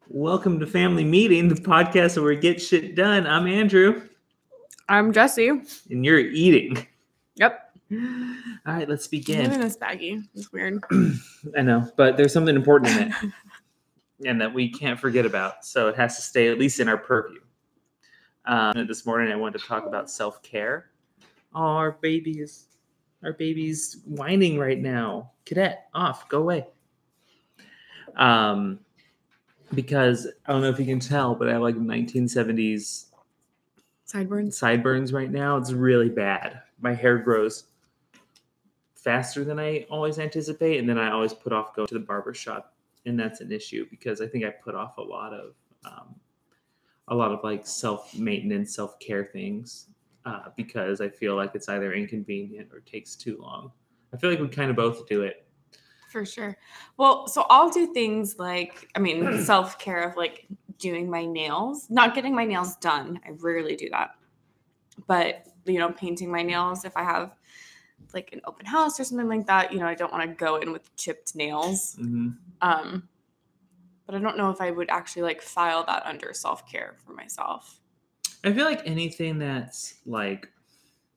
Welcome to Family Meeting, the podcast where we get shit done. I'm Andrew. I'm Jessie. And you're eating. Yep. All right, let's begin. I'm in this baggie. It's weird. I know, but there's something important in it and that we can't forget about. So it has to stay at least in our purview. This morning I wanted to talk about self-care. Oh, our baby's whining right now. Cadet, off, go away. Because I don't know if you can tell, but I have like 1970s sideburns right now. It's really bad. My hair grows faster than I always anticipate, and then I always put off going to the barber shop, and that's an issue because I think I put off a lot of like self-maintenance, self-care things because I feel like it's either inconvenient or takes too long. I feel like we kind of both do it. For sure. Well, so I'll do things like, self-care of like doing my nails, not getting my nails done. I rarely do that. But, painting my nails if I have like an open house or something like that, I don't want to go in with chipped nails. Mm-hmm. But I don't know if I would actually like file that under self-care for myself. I feel like anything that's like...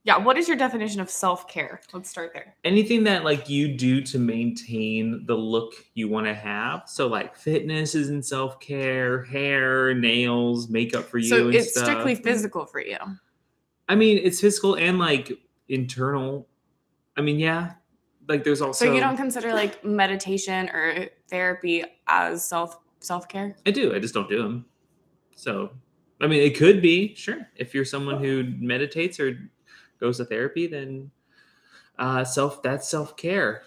Yeah, what is your definition of self-care? Let's start there. Anything that like you do to maintain the look you want to have. So like fitness is in self-care, hair, nails, makeup for you. So and it's stuff. Strictly physical for you. I mean, it's physical and like internal. I mean, yeah. Like there's also... So you don't consider like meditation or therapy as self-care? I do. I just don't do them. So, I mean, it could be, sure. If you're someone who meditates or goes to therapy, then that's self-care.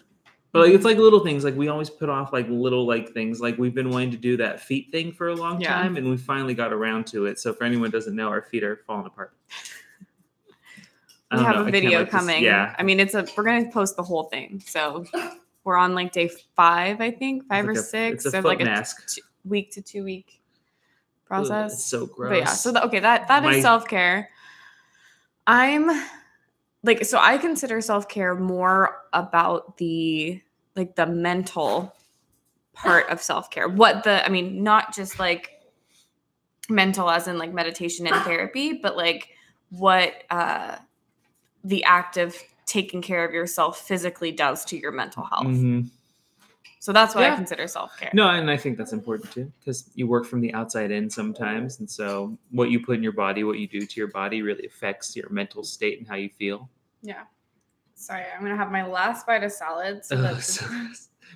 But like it's like little things. Like we always put off like little like things. Like we've been wanting to do that feet thing for a long time, and we finally got around to it. So for anyone who doesn't know, our feet are falling apart. We have a video coming. Yeah. I mean, we're gonna post the whole thing. So we're on like day 5, I think, 5 or 6. It's a so foot like mask. A week to 2 week process. It's so gross. But yeah, so that is self-care. So I consider self-care more about the mental part of self-care. Not just like mental as in like meditation and therapy, but like what the act of taking care of yourself physically does to your mental health. Mm-hmm. So that's what I consider self-care. No, and I think that's important too, because you work from the outside in sometimes. And so what you put in your body, what you do to your body really affects your mental state and how you feel. Yeah. Sorry, I'm going to have my last bite of salad.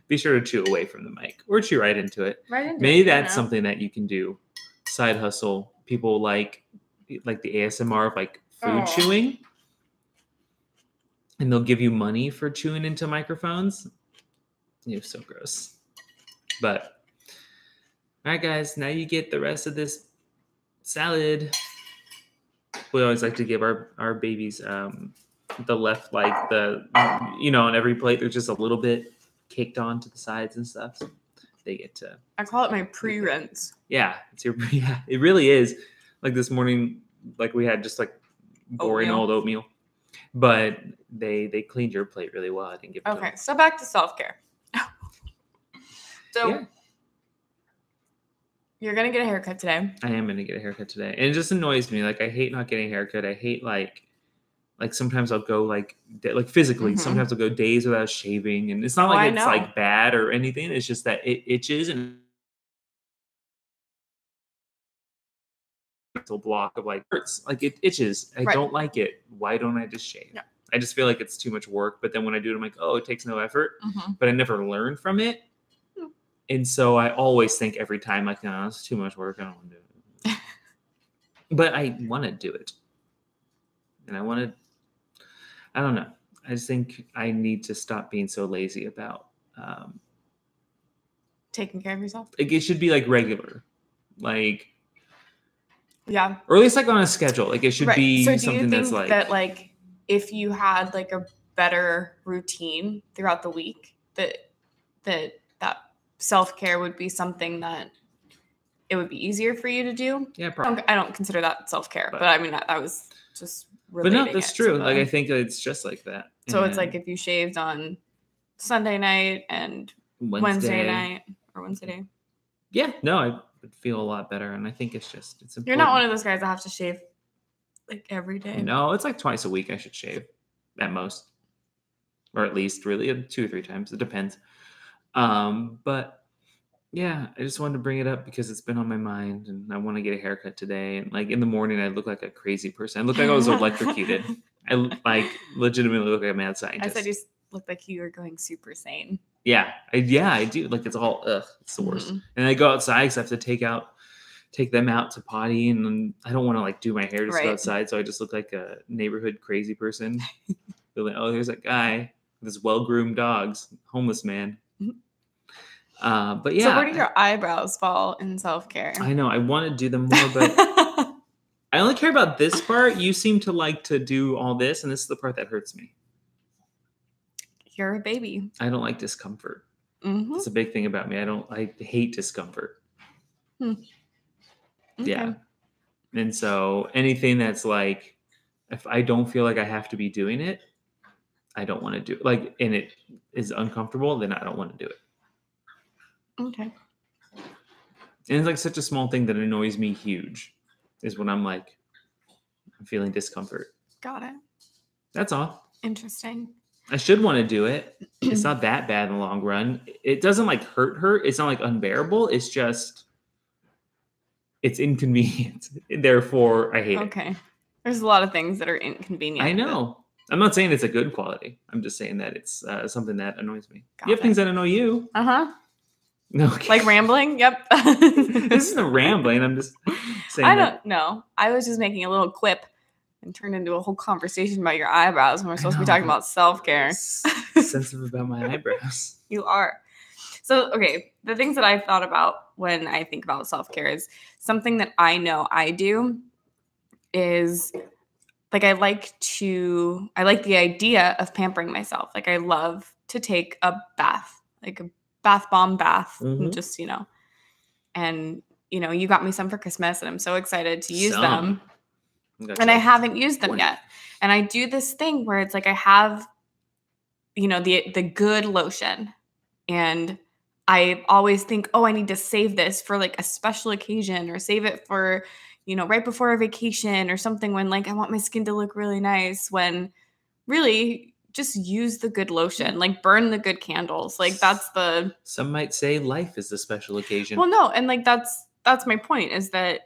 Be sure to chew away from the mic or chew right into it. Maybe that's something that you can do. Side hustle. People like the ASMR of like food chewing. And they'll give you money for chewing into microphones. You're so gross. But, all right, guys, now you get the rest of this salad. We always like to give our babies the left, like on every plate, there's just a little bit caked on to the sides and stuff. So they get to... I call it my pre-rinse. Yeah, it really is. Like this morning, like we had just like boring old oatmeal. But they cleaned your plate really well. I didn't give it to them. So back to self-care. You're going to get a haircut today. I am going to get a haircut today. And it just annoys me. Like, I hate not getting a haircut. I hate, like sometimes I'll go, like physically. Mm-hmm. Sometimes I'll go days without shaving. And it's not like it's, like, bad or anything. It's just that it itches and mental block of, like, hurts. Like, it itches. I don't like it. Why don't I just shave? No. I just feel like it's too much work. But then when I do it, I'm like, it takes no effort. Mm-hmm. But I never learn from it. And so I always think every time, like, no, it's too much work. I don't want to do it. But I want to do it. And I don't know. I just think I need to stop being so lazy about taking care of yourself. Like, it should be like regular. Like, yeah. Or at least like on a schedule. Like it should be something that's like... that like if you had like a better routine throughout the week, that self-care would be something that it would be easier for you to do. Yeah, probably. I don't consider that self-care, but I mean, I was just relating. But no, that's true. Like, I think it's just like that. So it's like if you shaved on Sunday night and Wednesday night or once a day. Yeah, no, I would feel a lot better, and I think it's important. You're not one of those guys that have to shave like every day. No, it's like twice a week I should shave at most, or at least really 2 or 3 times. It depends. But yeah, I just wanted to bring it up because it's been on my mind, and I want to get a haircut today. And like in the morning, I look like a crazy person. I look like I was electrocuted. I like legitimately look like a mad scientist. I said you look like you were going super sane. Yeah, I do. Like it's all it's the worst. And I go outside because I have to take them out to potty, and I don't want to like do my hair just go outside, so I just look like a neighborhood crazy person. Like, oh, there's that guy with his well-groomed dogs, homeless man. But yeah. So where do your eyebrows fall in self-care? I know I want to do them more, but I only care about this part. You seem to like to do all this, and this is the part that hurts me. You're a baby. I don't like discomfort. It's a big thing about me. I hate discomfort. Okay. Yeah. And so anything that's like, if I don't feel like I have to be doing it, I don't want to do it. Like, and it is uncomfortable, then I don't want to do it. Okay. And it's like such a small thing that annoys me huge is when I'm like, I'm feeling discomfort. Got it. That's all. Interesting. I should want to do it. It's not that bad in the long run. It doesn't like hurt. It's not like unbearable. It's just, it's inconvenient. Therefore, I hate it. Okay. There's a lot of things that are inconvenient. I know. I'm not saying it's a good quality. I'm just saying that it's something that annoys me. Got You have it. things that annoy you. Uh-huh. No. Okay. Like rambling? Yep. This isn't rambling. I'm just saying. I don't know. I was just making a little quip and turned into a whole conversation about your eyebrows when we're supposed to be talking about self-care. Sensitive about my eyebrows. You are. So, okay, the things that I've thought about when I think about self-care is something that I know I do is like I like the idea of pampering myself. Like I love to take a bath, like a bath bomb bath, just, and, you got me some for Christmas and I'm so excited to use them. And I haven't used them yet. And I do this thing where it's like I have, the good lotion. And I always think, oh, I need to save this for like a special occasion or save it for, right before a vacation or something when like I want my skin to look really nice, when really just use the good lotion, like burn the good candles. Like some might say life is the special occasion. Well, no. And like, that's my point is that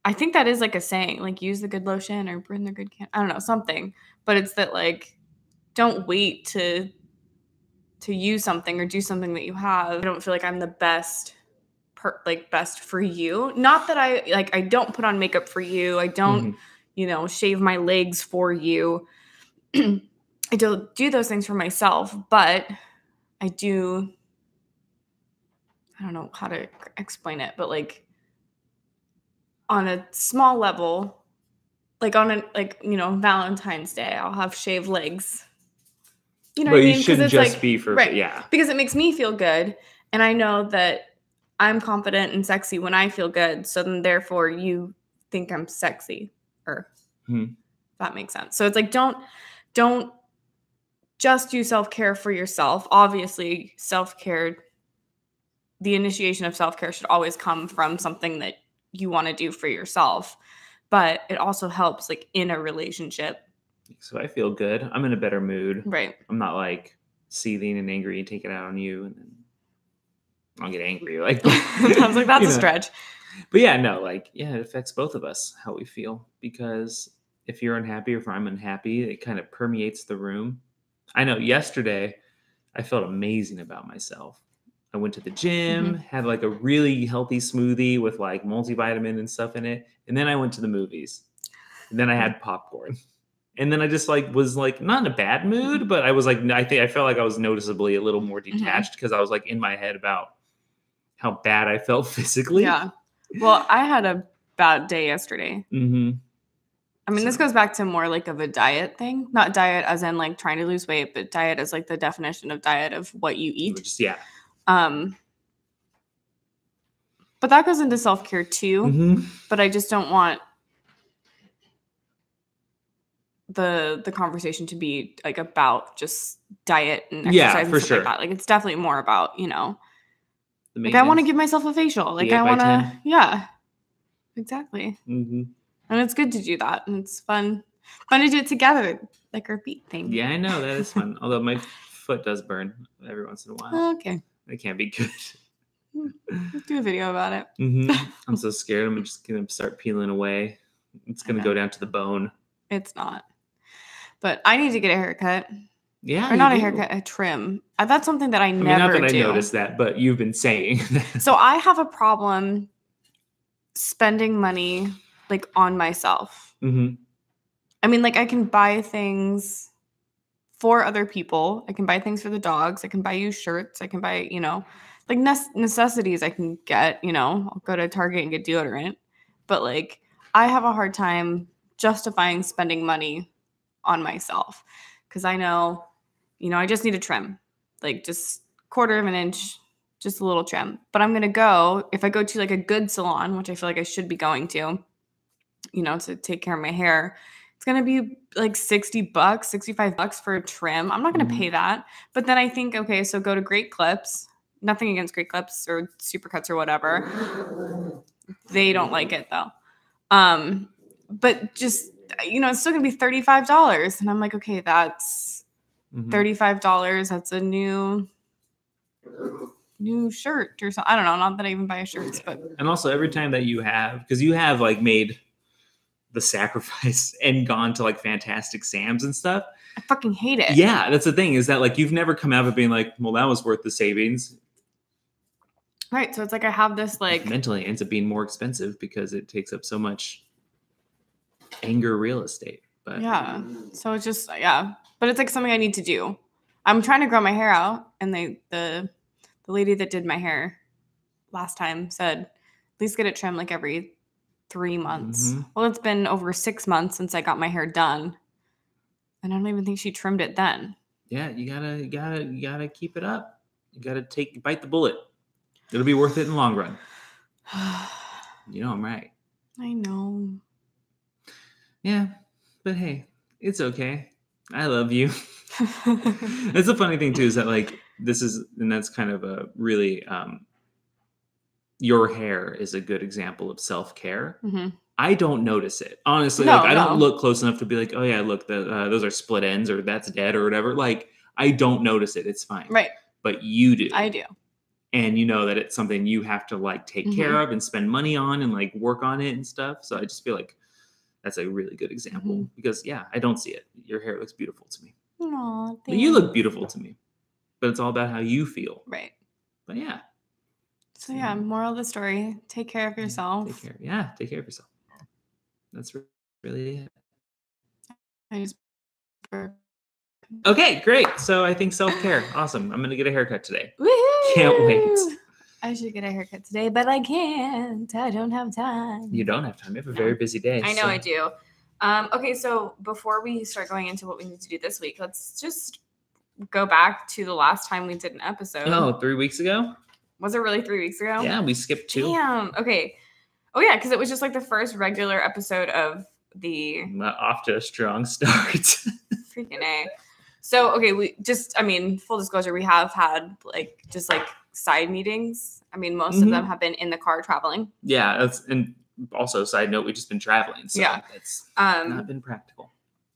I think that is like a saying, like use the good lotion or burn the good candle. I don't know, something, but it's that like, don't wait to use something or do something that you have. I don't feel like I'm the best for you. Not that I don't put on makeup for you. I don't, shave my legs for you. I don't do those things for myself, but I do. I don't know how to explain it, but like on a small level, like on Valentine's Day, I'll have shaved legs. You know what I mean? You shouldn't just be for yeah. Because it makes me feel good, and I know that I'm confident and sexy when I feel good. So then, therefore, you think I'm sexy, or that makes sense. So it's like don't just do self-care for yourself. Obviously, self-care, the initiation of self-care should always come from something that you want to do for yourself, but it also helps like in a relationship. So I feel good. I'm in a better mood. Right. I'm not like seething and angry and take it out on you, and then I'll get angry. Like I was like, that's a stretch. But yeah, no, it affects both of us how we feel, because if you're unhappy or if I'm unhappy, it kind of permeates the room. I know yesterday I felt amazing about myself. I went to the gym, had like a really healthy smoothie with like multivitamin and stuff in it. And then I went to the movies. And then I had popcorn. And then I just like was like not in a bad mood, but I was like, I felt like I was noticeably a little more detached because I was like in my head about how bad I felt physically. Yeah. Well, I had a bad day yesterday. I mean, this goes back to more like of a diet thing. Not diet as in like trying to lose weight, but diet as like the definition of diet of what you eat. Yeah. But that goes into self-care too. But I just don't want the conversation to be like about just diet and exercise and stuff like that. Like it's definitely more about, Like I want to give myself a facial. Like I want to, yeah, exactly. And it's good to do that. And it's fun to do it together, like our feet thing. Yeah, I know that is fun. Although my foot does burn every once in a while. Okay. It can't be good. Let's do a video about it. I'm so scared. I'm just going to start peeling away. It's going to go down to the bone. It's not. But I need to get a haircut. Yeah. Or not a haircut, a trim. That's something that I never not that do. I noticed that, but you've been saying. So I have a problem spending money like on myself. I mean, like I can buy things for other people. I can buy things for the dogs. I can buy you shirts. I can buy, you know, like necessities I can get, you know, I'll go to Target and get deodorant. But like I have a hard time justifying spending money on myself because I know, you know, I just need a trim, like just 1/4 of an inch, just a little trim. But I'm going to go, if I go to like a good salon, which I feel like I should be going to, you know, to take care of my hair, it's going to be like $60, $65 for a trim. I'm not going to pay that. But then I think, okay, so go to Great Clips. Nothing against Great Clips or Supercuts or whatever. They don't like it though. But just, you know, it's still going to be $35. And I'm like, okay, that's $35. That's a new shirt or something. I don't know. Not that I even buy shirts, but. And also every time that you have, because you have like made the sacrifice and gone to like Fantastic Sam's and stuff. I fucking hate it. Yeah, that's the thing is that like you've never come out of being like, well, that was worth the savings. Right. So it's like I have this like mentally it ends up being more expensive because it takes up so much anger real estate. But yeah. So it's just but it's like something I need to do. I'm trying to grow my hair out, and the lady that did my hair last time said, please get it trimmed like every 3 months. Well, it's been over 6 months since I got my hair done. And I don't even think she trimmed it then. Yeah, you gotta keep it up. You gotta bite the bullet. It'll be worth it in the long run. You know I'm right. I know. Yeah, but hey, it's okay. I love you. It's a funny thing too, is that like that's kind of a really your hair is a good example of self-care. I don't notice it. Honestly, I don't look close enough to be like, oh yeah, look, those are split ends or that's dead or whatever. Like, I don't notice it. It's fine. Right. But you do. I do. And you know that it's something you have to like take care of and spend money on and like work on it and stuff. So I just feel like that's a really good example because I don't see it. Your hair looks beautiful to me. Aw, you look beautiful to me, but it's all about how you feel. Right. But yeah. So moral of the story, take care of yourself. Take care of yourself. That's really it. Okay, great. So I think self-care. Awesome. I'm going to get a haircut today. Woo-hoo! Can't wait. I should get a haircut today, but I can't. I don't have time. You don't have time. You have a very busy day. I know I do. Okay, so before we start going into what we need to do this week, let's just go back to the last time we did an episode. Oh, 3 weeks ago? Was it really 3 weeks ago? Yeah, we skipped 2. Damn. Okay. Oh, yeah, because it was just like the first regular episode of the... Off to a strong start. Freaking A. So, okay, full disclosure, we have had just side meetings. I mean, most of them have been in the car traveling. Yeah, and also, side note, we've just been traveling. So it's not been practical.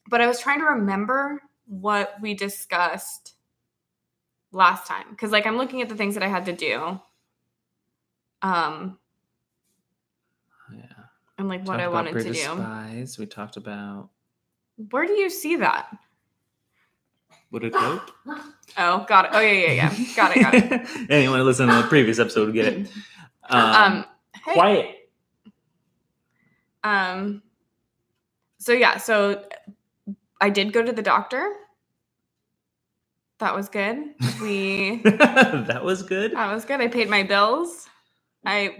But I was trying to remember what we discussed last time. Because, I'm looking at the things that I had to do. And, what I wanted to do. Spies. We talked about... Where do you see that? Would it go? Oh, got it. Oh, yeah. Got it. Anyone who listened to the previous episode would get it. Hey. Quiet. So I did go to the doctor. That was good. That was good? That was good. I paid my bills.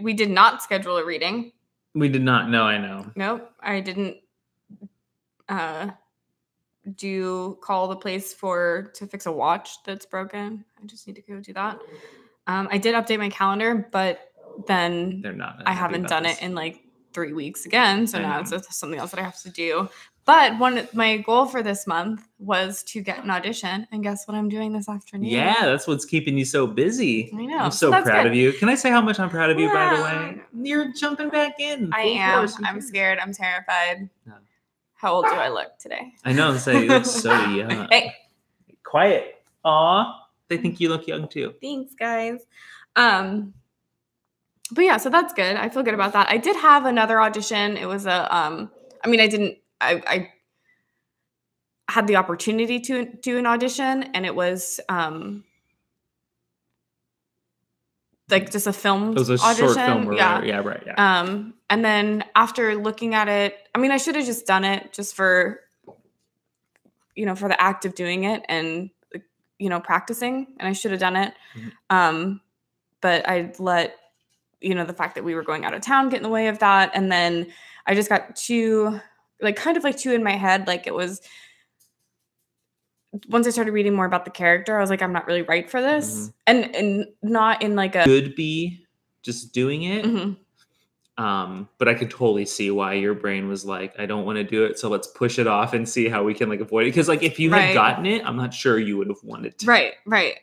We did not schedule a reading. We did not. No, I know. Nope. I didn't call the place to fix a watch that's broken. I just need to go do that. I did update my calendar, but then they're not. I haven't done it in 3 weeks again. So now it's something else that I have to do. But my goal for this month was to get an audition, and guess what I'm doing this afternoon? Yeah, that's what's keeping you so busy. I know. I'm so proud of you. Can I say how much I'm proud of you, by the way? You're jumping back in. I am. I'm scared. I'm terrified. No. How old do I look today? I know. So you look so young. Hey. Quiet. Aw. They think you look young too. Thanks, guys. But yeah, so that's good. I feel good about that. I did have another audition. It was I had the opportunity to do an audition, and it was like just a film audition. It was a short film. Yeah, right. Yeah. And then after looking at it, I mean, I should have just done it just for, for the act of doing it and, practicing, and I should have done it. Mm-hmm. But I let, the fact that we were going out of town get in the way of that. And then I just got two in my head. Like, it was, once I started reading more about the character, I was like, I'm not really right for this. Mm-hmm. And not in like a could be just doing it. Mm-hmm. But I could totally see why your brain was like, I don't want to do it, so let's push it off and see how we can like avoid it. Because like if you had gotten it, I'm not sure you would have wanted to. Right.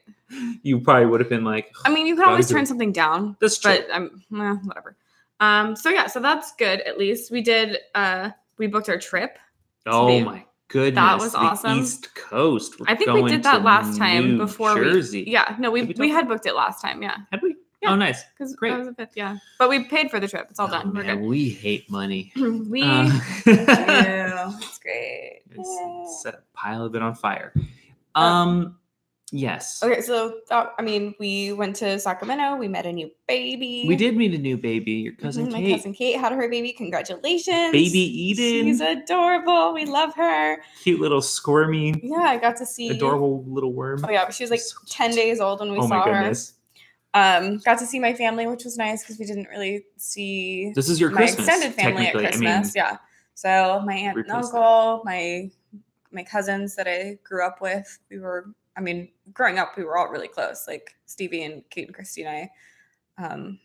You probably would have been like, I mean, you can always turn something down. That's true. But whatever. So that's good. At least we did. We booked our trip. Oh my goodness. That was awesome. East Coast. I think we did that last time before Jersey. We had booked it last time. Yeah. Had we? Yeah. Oh, nice. Great. That was a 5th, yeah. But we paid for the trip. It's all done. Man, we hate money. We do. It's great. Set a pile of it on fire. Yes. Okay, so we went to Sacramento. We met a new baby. We did meet a new baby. Your cousin Kate. My cousin Kate had her baby. Congratulations. Baby Eden. She's adorable. We love her. Cute little squirmy. Yeah, I got to see. Adorable little worm. Oh, yeah. But she was like 10 days old when we saw her. Oh, my goodness. Got to see my family, which was nice because we didn't really see this is your Christmas, my extended family at Christmas. Yeah. So my aunt and uncle, my cousins that I grew up with, growing up, we were all really close. Like Stevie and Kate and Christy and I,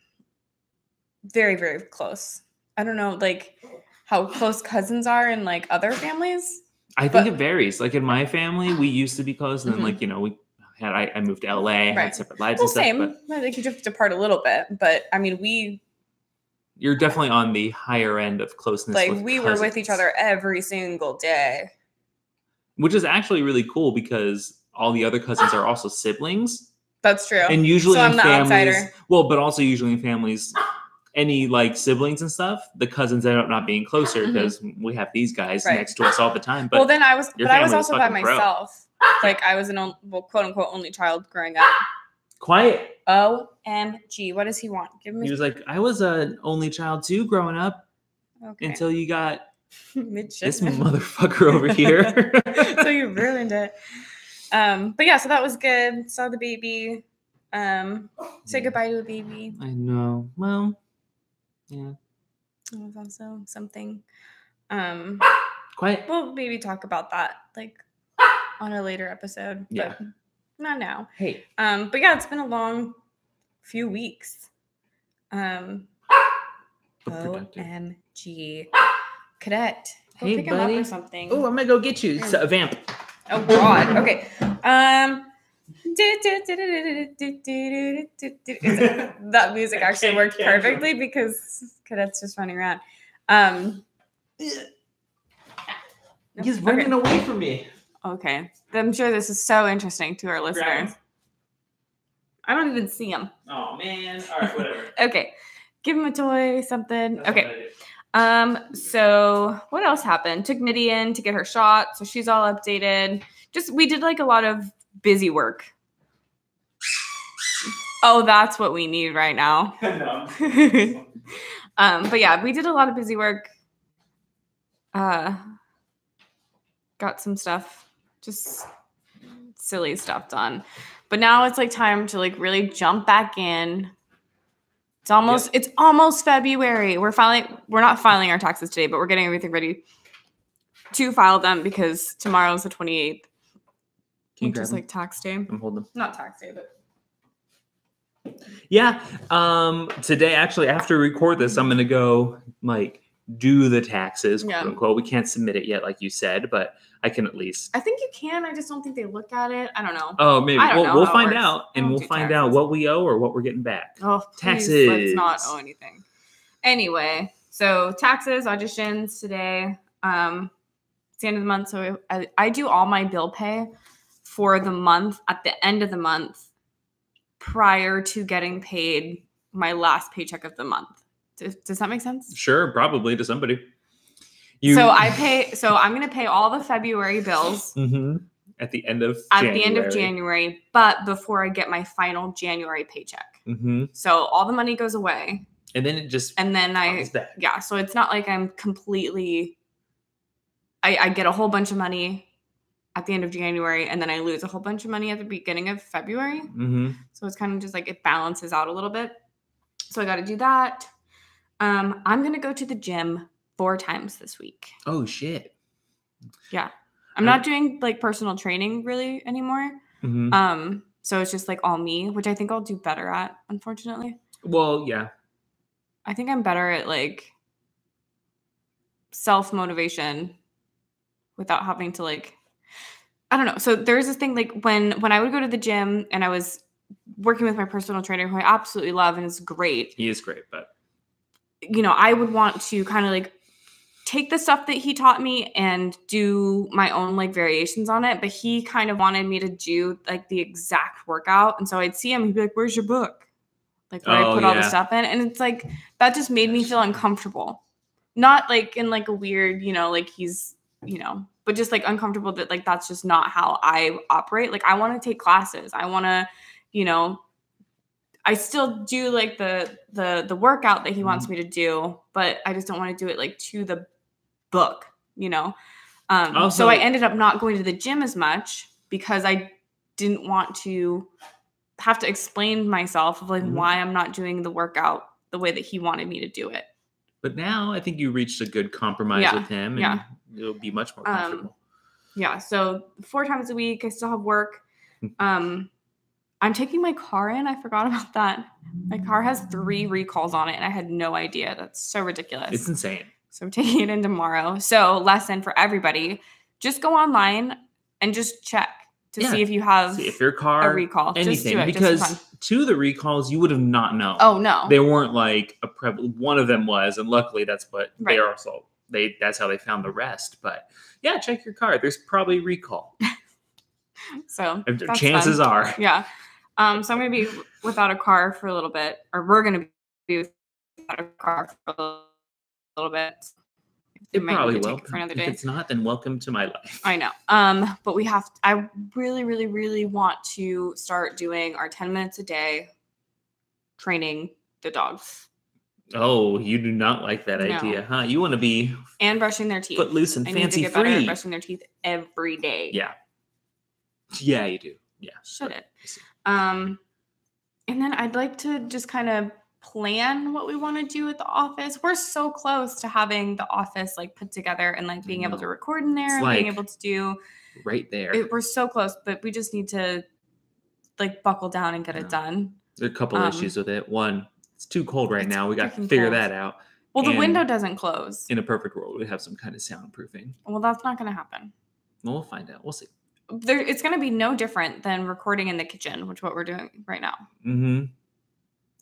very, very close. I don't know, like how close cousins are in like other families. I think it varies. Like in my family, we used to be close, and then I moved to LA, had separate lives and stuff. Same. I think you drifted apart a little bit, but I mean, you're definitely on the higher end of closeness. Like we were with each other every single day. Which is actually really cool because all the other cousins are also siblings. That's true. And usually I'm in the families, outsider. Well, but also usually in families, any like siblings and stuff, the cousins end up not being closer because we have these guys next to us all the time. But then I was also by myself. Like I was an quote unquote only child growing up. Quiet. OMG. What does he want? Give me. He was like, I was an only child too growing up until you got this motherfucker over here. So you ruined it. But yeah, so that was good. Saw the baby. Say goodbye to a baby. I know. Well, yeah. It was also something. Quiet. We'll maybe talk about that like on a later episode. Yeah. But not now. Hey. But yeah, it's been a long few weeks. OMG. Cadet. Go hey, pick buddy. him up or something. Oh, I'm gonna go get you. It's a vamp. Oh God. Okay. That music actually worked perfectly because Cadet's just running around. He's running away from me. Okay. I'm sure this is so interesting to our listeners. I don't even see him. Oh man. All right, whatever. Okay. Give him a toy, something. That's okay. So what else happened? Took Midian to get her shot, so she's all updated. We did like a lot of busy work. Oh, that's what we need right now. But yeah, we did a lot of busy work. Got some stuff, just silly stuff done. But now it's like time to like really jump back in. It's almost February. We're not filing our taxes today, but we're getting everything ready to file them because tomorrow's the 28th. Which is like tax day. I'm holding them. Not tax day, but yeah. Today, actually, after we record this, I'm gonna go like do the taxes, quote unquote. We can't submit it yet, like you said, but I can at least. I think you can. I just don't think they look at it. I don't know. Oh, maybe. We'll find out, and we'll find out what we owe or what we're getting back. Oh, taxes. Let's not owe anything. Anyway, so taxes, auditions today. It's the end of the month, so I do all my bill pay for the month at the end of the month prior to getting paid my last paycheck of the month. Does that make sense? Sure, probably to somebody. So I'm going to pay all the February bills at the end of January, but before I get my final January paycheck. So all the money goes away. And then it just comes back. Yeah. So it's not like I'm completely, I get a whole bunch of money at the end of January and then I lose a whole bunch of money at the beginning of February. So it's kind of just like it balances out a little bit. So I got to do that. I'm going to go to the gym 4 times this week. Oh, shit. Yeah. I'm not doing like personal training really anymore. So it's just like all me, which I think I'll do better at, unfortunately. Well, yeah. I think I'm better at like self-motivation without having to like, I don't know. So there's this thing like when I would go to the gym and I was working with my personal trainer who I absolutely love and is great. He is great, but you know, I would want to kind of like take the stuff that he taught me and do my own like variations on it. But he kind of wanted me to do like the exact workout. And so I'd see him, he'd be like, "Where's your book?" Like where I put all the stuff in. And it's like, that just made me feel uncomfortable. Not like in like a weird, you know, like he's, you know, but just like uncomfortable that like, that's just not how I operate. Like I want to take classes. I want to, you know, I still do like the workout that he wants me to do, but I just don't want to do it like to the book, you know? So I ended up not going to the gym as much because I didn't want to have to explain myself of like why I'm not doing the workout the way that he wanted me to do it. But now I think you reached a good compromise with him and it'll be much more comfortable. So 4 times a week, I still have work. I'm taking my car in. I forgot about that. My car has 3 recalls on it, and I had no idea. That's so ridiculous. It's insane. So I'm taking it in tomorrow. So lesson for everybody, just go online and just check to see if you have if your car, a recall. Anything. Just do it. Because 2 of the recalls, you would have not known. Oh, no. They weren't like one of them was, and luckily that's what they are also. That's how they found the rest. But yeah, check your car. There's probably recall. So chances are. Yeah. So I'm going to be without a car for a little bit, or we're going to be without a car for a little bit. It probably will. For another day. If it's not, then welcome to my life. I know. But I really, really, really want to start doing our 10 minutes a day training the dogs. Oh, you do not like that idea, huh? You want to be and brushing their teeth. Footloose and fancy need to get free. Better at brushing their teeth every day. Yeah. Yeah, you do. Yeah. Should it? And then I'd like to just kind of plan what we want to do at the office. We're so close to having the office like put together and like being able to record in there, being able to do right there. We're so close, but we just need to like buckle down and get it done. There are a couple issues with it. One, it's too cold right now. We got to figure that out. Well, the window doesn't close. In a perfect world, we'd have some kind of soundproofing. Well, that's not going to happen. Well, we'll find out. We'll see. It's going to be no different than recording in the kitchen, which is what we're doing right now.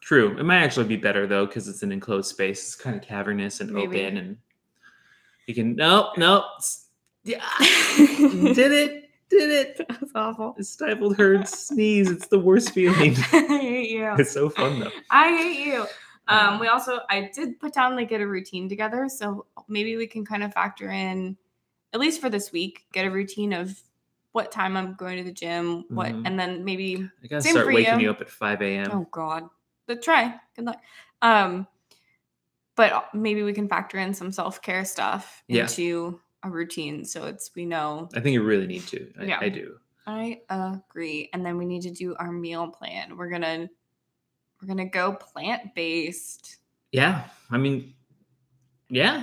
True. It might actually be better though, because it's an enclosed space. It's kind of cavernous and open, and you can. Nope. Yeah, did it. That's awful. It stifled her sneeze. It's the worst feeling. I hate you. It's so fun though. I hate you. I did put down like get a routine together, so maybe we can kind of factor in, at least for this week, get a routine of what time I'm going to the gym, and then maybe I gotta start waking you up at 5 a.m. Oh God, but try. Good luck. But maybe we can factor in some self-care stuff into a routine, so we know. I think you really need to. I do. I agree. And then we need to do our meal plan. We're gonna go plant-based. Yeah, I mean, yeah.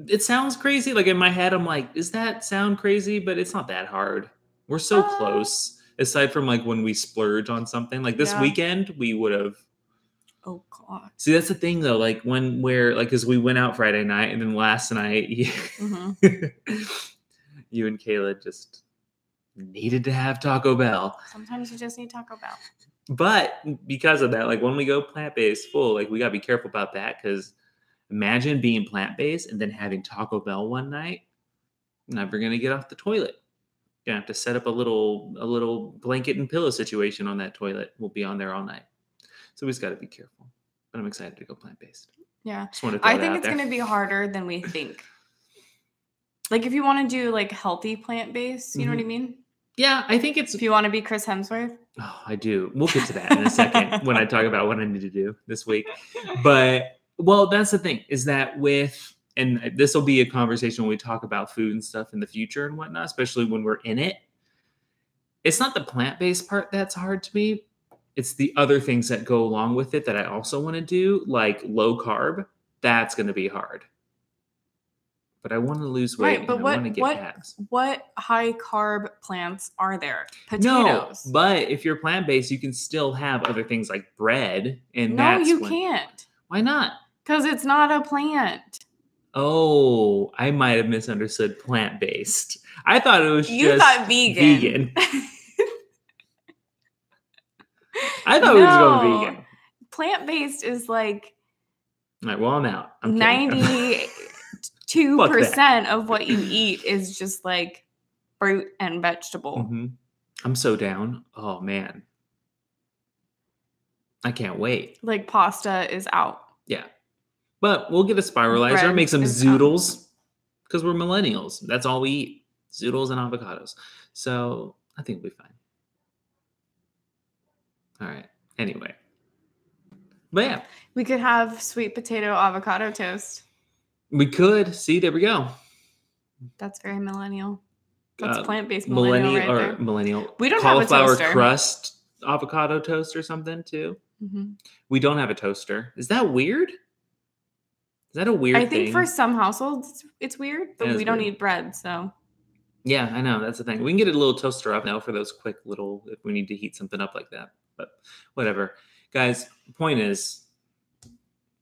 It sounds crazy. Like in my head, I'm like, does that sound crazy? But it's not that hard. We're so close. Aside from like when we splurge on something, like this weekend, we would have. Oh God. See, that's the thing though. Like because we went out Friday night, and then last night, you and Kayla just needed to have Taco Bell. Sometimes you just need Taco Bell. But because of that, like when we go plant-based full, like we gotta be careful about that, because imagine being plant-based and then having Taco Bell one night. Never gonna get off the toilet. Gonna have to set up a little blanket and pillow situation on that toilet. We'll be on there all night. So we just gotta be careful. But I'm excited to go plant-based. Yeah. I think it's gonna be harder than we think. Like if you want to do like healthy plant-based, you know what I mean? Yeah, I think it's... If you want to be Chris Hemsworth. Oh, I do. We'll get to that in a second when I talk about what I need to do this week. But, well, that's the thing, is that and this will be a conversation when we talk about food and stuff in the future and whatnot, especially when we're in it. It's not the plant-based part that's hard to me. It's the other things that go along with it that I also want to do, like low carb. That's going to be hard. But I want to lose weight, and I want to get abs. What high carb plants are there? Potatoes. No, but if you're plant-based, you can still have other things like bread. And no, you can't. Why not? Because it's not a plant. Oh, I might have misunderstood plant-based. I thought it was You thought vegan. I thought we were just going vegan. Plant-based is like... All right, well, I'm out. I'm 92% of what you eat is just like fruit and vegetable. Mm-hmm. I'm so down. Oh, man. I can't wait. Like pasta is out. Yeah. But we'll get a spiralizer, make some zoodles, because we're millennials. That's all we eat. Zoodles and avocados. So I think we'll be fine. All right. Anyway. But yeah. We could have sweet potato avocado toast. We could. See, there we go. That's very millennial. That's plant-based millennial right there. Millennial. We don't have a toaster. Cauliflower crust avocado toast or something too. Mm-hmm. We don't have a toaster. Is that weird? Is that a weird thing? I think for some households it's weird, but we don't eat bread, so. Yeah, I know. That's the thing. We can get a little toaster up now for those quick little, if we need to heat something up like that. But whatever. Guys, the point is,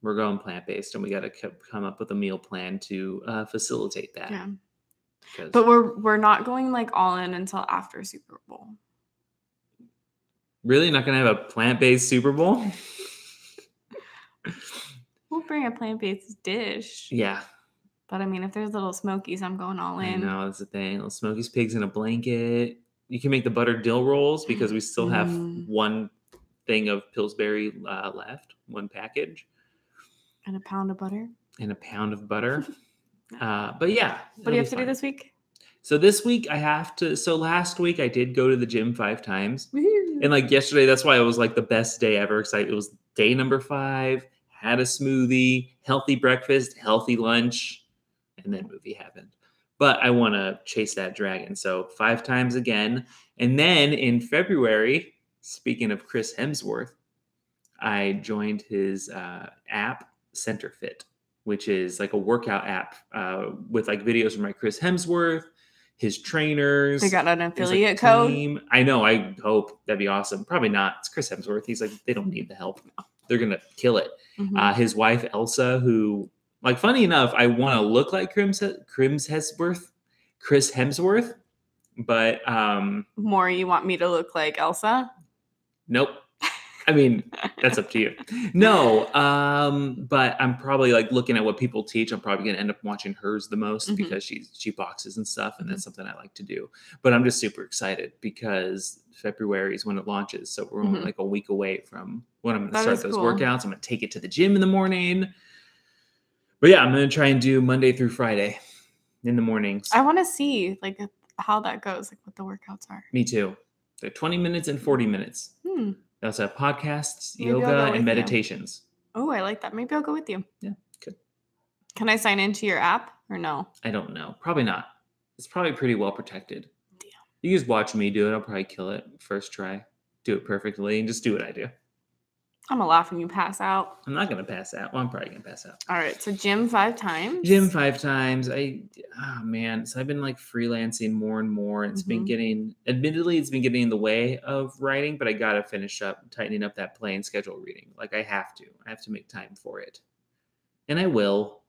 we're going plant-based, and we got to come up with a meal plan to facilitate that. Yeah. But we're not going like all in until after Super Bowl. Really? Not going to have a plant-based Super Bowl? We'll bring a plant-based dish. Yeah. But I mean, if there's little Smokies, I'm going all in. I know, that's the thing. Little Smokies, pigs in a blanket. You can make the buttered dill rolls because we still have one thing of Pillsbury left, one package. And a pound of butter. But yeah. What do you have to do this week? So this week last week I did go to the gym 5 times. Woo-hoo. And like yesterday, that's why it was like the best day ever. Excited. It was day number 5, had a smoothie, healthy breakfast, healthy lunch, and then movie happened. But I want to chase that dragon. So 5 times again. And then in February, speaking of Chris Hemsworth, I joined his app, CenterFit, which is like a workout app with like videos from like Chris Hemsworth, his trainers. They got an affiliate code? Team. I know. I hope. That'd be awesome. Probably not. It's Chris Hemsworth. He's like, they don't need the help. They're going to kill it. Mm-hmm. His wife, Elsa, who, like, funny enough, I want to look like Chris Hemsworth, but more you want me to look like Elsa? Nope. I mean, that's up to you. No, but I'm probably like looking at what people teach. I'm probably going to end up watching hers the most because she boxes and stuff, and that's something I like to do. But I'm just super excited because February is when it launches, so we're only like a week away from when I'm going to start those workouts. I'm going to take it to the gym in the morning. But yeah, I'm going to try and do Monday through Friday in the mornings. I want to see like how that goes, like what the workouts are. Me too. They're 20 minutes and 40 minutes. They also have podcasts, yoga, and meditations. Oh, I like that. Maybe I'll go with you. Yeah, good. Can I sign into your app or no? I don't know. Probably not. It's probably pretty well protected. Damn. You just watch me do it. I'll probably kill it first try. Do it perfectly and just do what I do. I'm gonna laugh when you pass out. I'm not gonna pass out. Well, I'm probably gonna pass out. All right, so gym 5 times. Gym 5 times. So I've been like freelancing more and more. It's been admittedly, it's been getting in the way of writing, but I gotta finish up tightening up that play and schedule reading. Like I have to make time for it, and I will.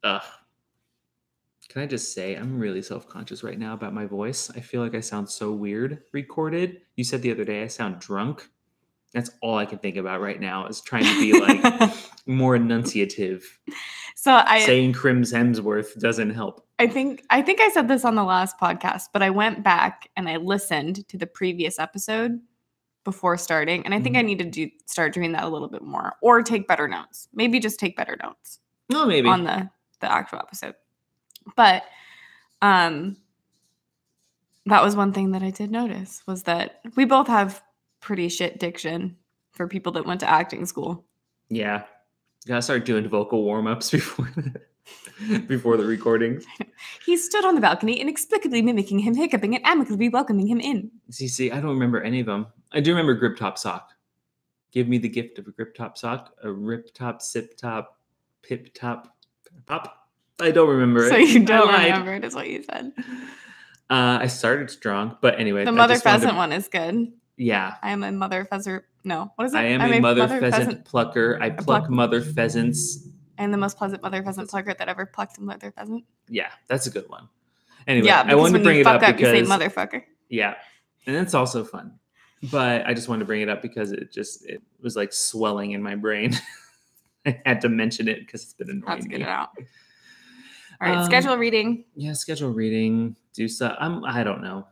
Can I just say I'm really self-conscious right now about my voice? I feel like I sound so weird recorded. You said the other day I sound drunk. That's all I can think about right now is trying to be like more enunciative. So saying Crims Hemsworth doesn't help. I think I said this on the last podcast, but I went back and I listened to the previous episode before starting, and I think I need to start doing that a little bit more, or take better notes. Maybe just take better notes. No, maybe on the actual episode. But that was one thing that I did notice, was that we both have pretty shit diction for people that went to acting school. Yeah. You gotta start doing vocal warm-ups before the recordings. He stood on the balcony, inexplicably mimicking him hiccuping and amicably welcoming him in. See, I don't remember any of them. I do remember Grip Top Sock. Give me the gift of a Grip Top Sock, a Rip Top, Sip Top, Pip Top, Pop. I don't remember it. So you don't remember it, is what you said. I started strong, but anyway. The Mother Pheasant one is good. Yeah. I am a mother pheasant. No, what is it? I am a mother pheasant plucker. I pluck mother pheasants. I am the most pleasant mother pheasant plucker that ever plucked a mother pheasant. Yeah, that's a good one. Anyway, I wanted to bring it up because you say motherfucker. Yeah, and it's also fun. But I just wanted to bring it up because it was like swelling in my brain. I had to mention it because it's been annoying. Let's get it out. All right, schedule reading. Yeah, schedule reading. Do stuff. I don't know.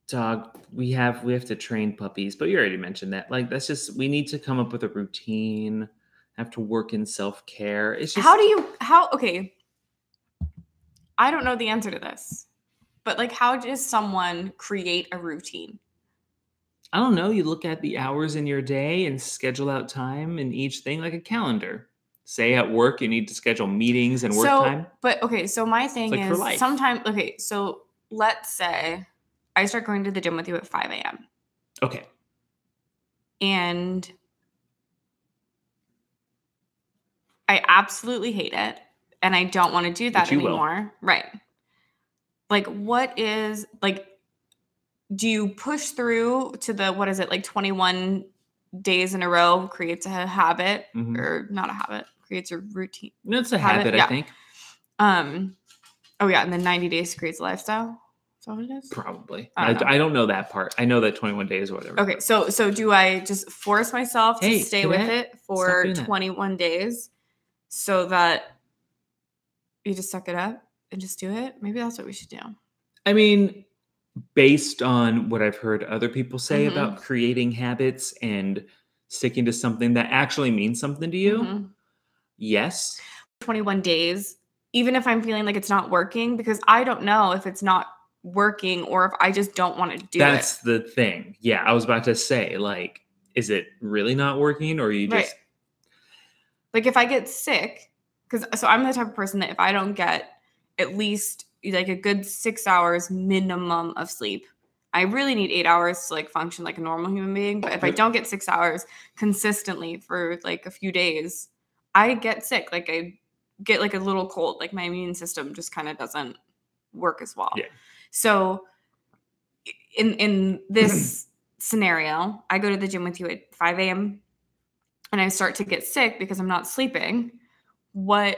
Dog, we have to train puppies, but you already mentioned that. Like, that's just, we need to come up with a routine. Have to work in self-care. It's just okay. I don't know the answer to this, but like, how does someone create a routine? I don't know. You look at the hours in your day and schedule out time in each thing, like a calendar. Say at work, you need to schedule meetings and work time. But okay, so my thing is sometimes, okay, so let's say I start going to the gym with you at 5 a.m. Okay. And I absolutely hate it. And I don't want to do that anymore. Right. Like, what is, like, do you push through to the, 21 days in a row creates a habit, or not a habit, creates a routine? No, it's a habit, yeah. I think. Oh yeah. And then 90 days creates a lifestyle. Is that what it is? Probably. I don't know that part. I know that 21 days or whatever. Okay. So do I just force myself to stay with it for 21 days so that you just suck it up and just do it? Maybe that's what we should do. I mean, based on what I've heard other people say about creating habits and sticking to something that actually means something to you, yes. 21 days, even if I'm feeling like it's not working, because I don't know if it's not working or if I just don't want to do it. That's the thing. Yeah, I was about to say, like, is it really not working, or you just... Like, if I get sick, so I'm the type of person that if I don't get at least like a good 6 hours minimum of sleep, I really need 8 hours to like function like a normal human being. But if I don't get 6 hours consistently for like a few days, I get sick. Like, I get like a little cold. Like, my immune system just kind of doesn't work as well. Yeah. So in this scenario, I go to the gym with you at 5 a.m. and I start to get sick because I'm not sleeping. What,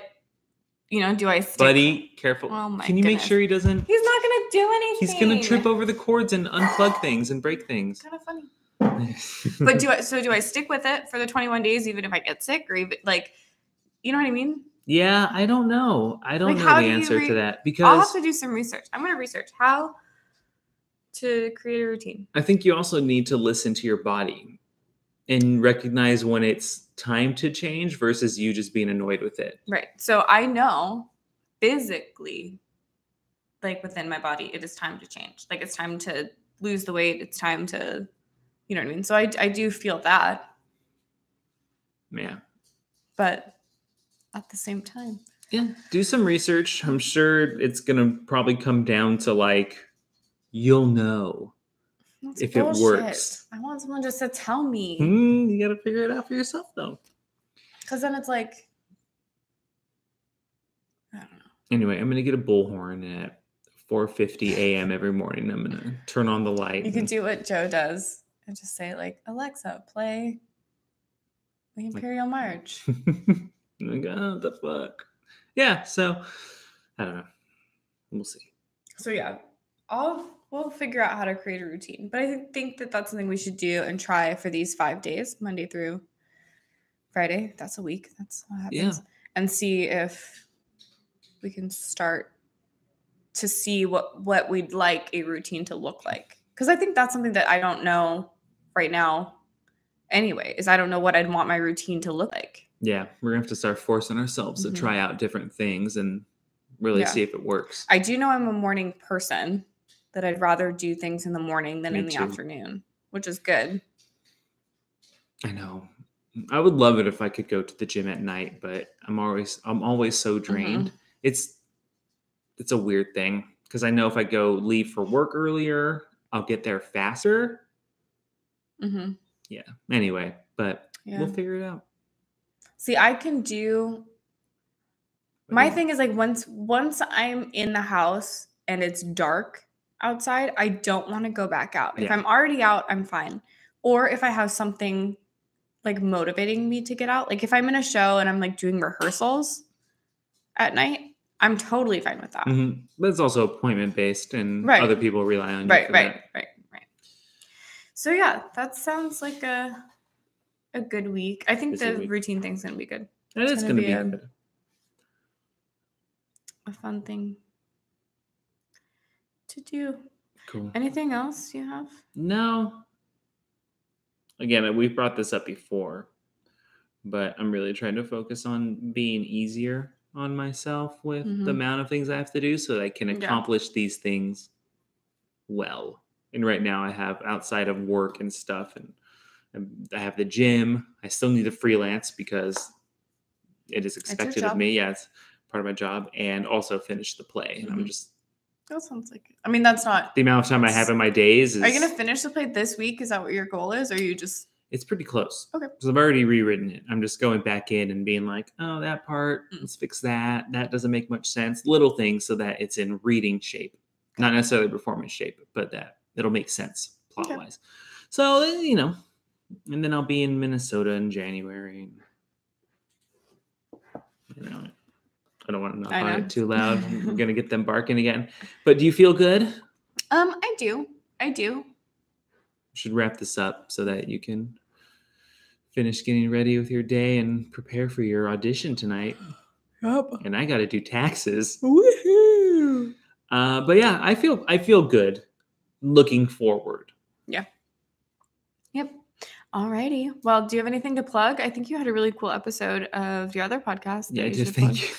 do I stick? Buddy, careful. Oh my Can you make sure he doesn't? He's not going to do anything. He's going to trip over the cords and unplug things and break things. Kind of funny. But do I stick with it for the 21 days even if I get sick, or even like, you know what I mean? Yeah, I don't know. I don't know the answer to that, because I'll have to do some research. I'm going to research how to create a routine. I think you also need to listen to your body and recognize when it's time to change versus you just being annoyed with it. Right. So I know physically, like within my body, it is time to change. Like, it's time to lose the weight. It's time to, you know what I mean? So I do feel that. Yeah. But at the same time. Yeah. Do some research. I'm sure it's going to probably come down to like, you'll know. That's if bullshit. it works. I want someone just to tell me. You got to figure it out for yourself, though. Because then it's like, I don't know. Anyway, I'm going to get a bullhorn at 4:50 a.m. every morning. I'm going to turn on the light. You could do what Joe does and just say, like, Alexa, play the Imperial March. Like, oh, the fuck. Yeah, so, I don't know. We'll see. So, yeah, we'll figure out how to create a routine. But I think that that's something we should do and try for these 5 days, Monday through Friday. That's a week. That's what happens. Yeah. And see if we can start to see what we'd like a routine to look like. Because I think that's something that I don't know right now anyway, is I don't know what I'd want my routine to look like. Yeah, we're going to have to start forcing ourselves to try out different things and really see if it works. I do know I'm a morning person, that I'd rather do things in the morning than in the afternoon, which is good. I know. I would love it if I could go to the gym at night, but I'm always so drained. It's a weird thing because I know if I leave for work earlier, I'll get there faster. Yeah. Anyway, but we'll figure it out. See, I can do. My thing is like once I'm in the house and it's dark outside, I don't want to go back out. If I'm already out, I'm fine. Or if I have something like motivating me to get out, like if I'm in a show and I'm like doing rehearsals at night, I'm totally fine with that. But it's also appointment based, and other people rely on you. Right. So yeah, that sounds like a good week. I think the routine thing's gonna be good. It is gonna be good. A fun thing to do. Cool. Anything else you have? No. Again, we've brought this up before, but I'm really trying to focus on being easier on myself with the amount of things I have to do so that I can accomplish these things well. And right now I have, outside of work and stuff, and I have the gym. I still need to freelance because it is expected of me. Yeah, it's part of my job. And also finish the play. And I'm just... That sounds like... I mean, that's not... The amount of time I have in my days is... Are you going to finish the play this week? Is that what your goal is? Or are you just... It's pretty close. Okay. Because I've already rewritten it. I'm just going back in and being like, oh, that part, let's fix that. That doesn't make much sense. Little things so that it's in reading shape. Not necessarily performance shape, but that it'll make sense plot-wise. So, and then I'll be in Minnesota in January. I don't want to knock on it too loud. We're going to get them barking again. But do you feel good? I do. We should wrap this up so that you can finish getting ready with your day and prepare for your audition tonight. Yep. And I got to do taxes. Woohoo! But yeah, I feel good looking forward. Yeah. Yep. Alrighty. Well, do you have anything to plug? I think you had a really cool episode of your other podcast. Yeah, I did. Thank you.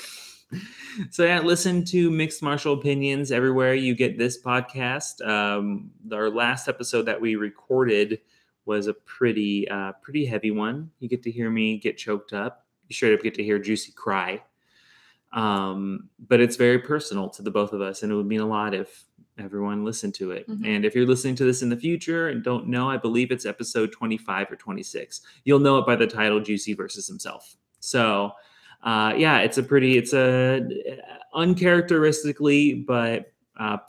So yeah, listen to Mixed Martial Opinions everywhere you get this podcast. Our last episode that we recorded was a pretty heavy one. You get to hear me get choked up. You straight up get to hear Juicy cry. But it's very personal to the both of us, and it would mean a lot if everyone listened to it. And if you're listening to this in the future and don't know, I believe it's episode 25 or 26. You'll know it by the title, Juicy versus Himself. So it's a uncharacteristically, but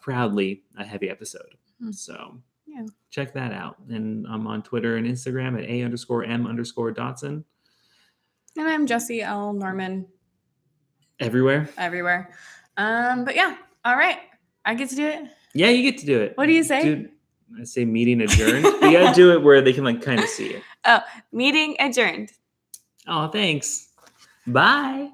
proudly a heavy episode. So check that out. And I'm on Twitter and Instagram at @A_M_Dotson. And I'm Jessie L. Norman. Everywhere. But yeah. All right. I get to do it? Yeah, you get to do it. What do you say? Dude, I say meeting adjourned. You got to do it where they can kind of see it. Oh, meeting adjourned. Oh, thanks. Bye.